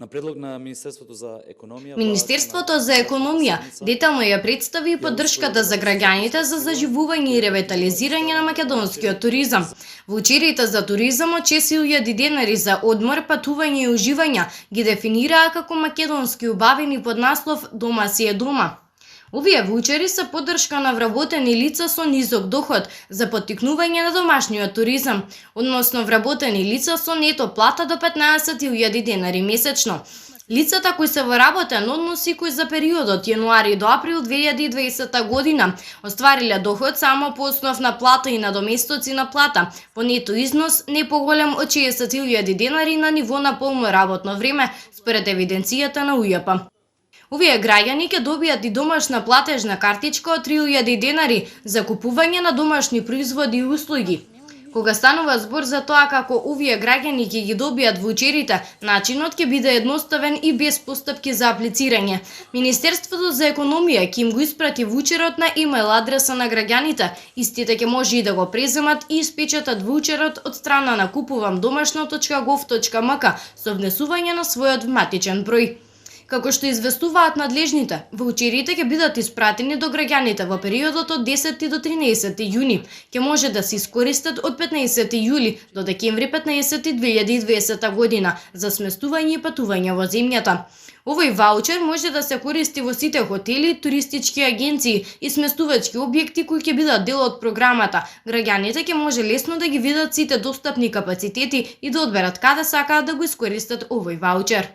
На предлог на Министерството за економија, Министерството за економија детално ја представи поддршката за граѓаните за заживување и ревитализирање на македонскиот туризам. Ваучерите за туризамот 6.000 денари за одмор, патување и уживање ги дефинираа како македонски убавени под наслов "Дома си е дома". Овие ваучери се поддршка на вработени лица со низок доход за поттикнување на домашниот туризам, односно вработени лица со нето плата до 15.000 денари месечно. Лицата кои се во работен однос и кои за периодот јануари до април 2020 година оствариле доход само по основ на плата и надоместоци на плата по нето износ не поголем од 60.000 денари на ниво на полно работно време според евиденцијата на УЈП. Овие граѓани ќе добијат и домашна платежна картичка од 3.000 денари за купување на домашни производи и услуги. Кога станува збор за тоа како овие граѓани ќе ги добијат ваучерите, начинот ќе биде едноставен и без постапки за аплицирање. Министерството за економија ќе им го испрати ваучерот на имейл адреса на граѓаните. Истите ќе може и да го преземат и испечатат ваучерот од страна на kupувам-домашно.gov.mk со внесување на својот матичен број. Како што известуваат надлежните, ваучерите ќе бидат испратени до граѓаните во периодот од 10 до 13 јуни. Ќе може да се искористат од 15 јули до декември 15 2020 година за сместување и патување во земјата. Овој ваучер може да се користи во сите хотели, туристички агенции и сместувачки објекти кои ќе бидат дел од програмата. Граѓаните ќе може лесно да ги видат сите достапни капацитети и да одберат каде сакаат да го искористат овој ваучер.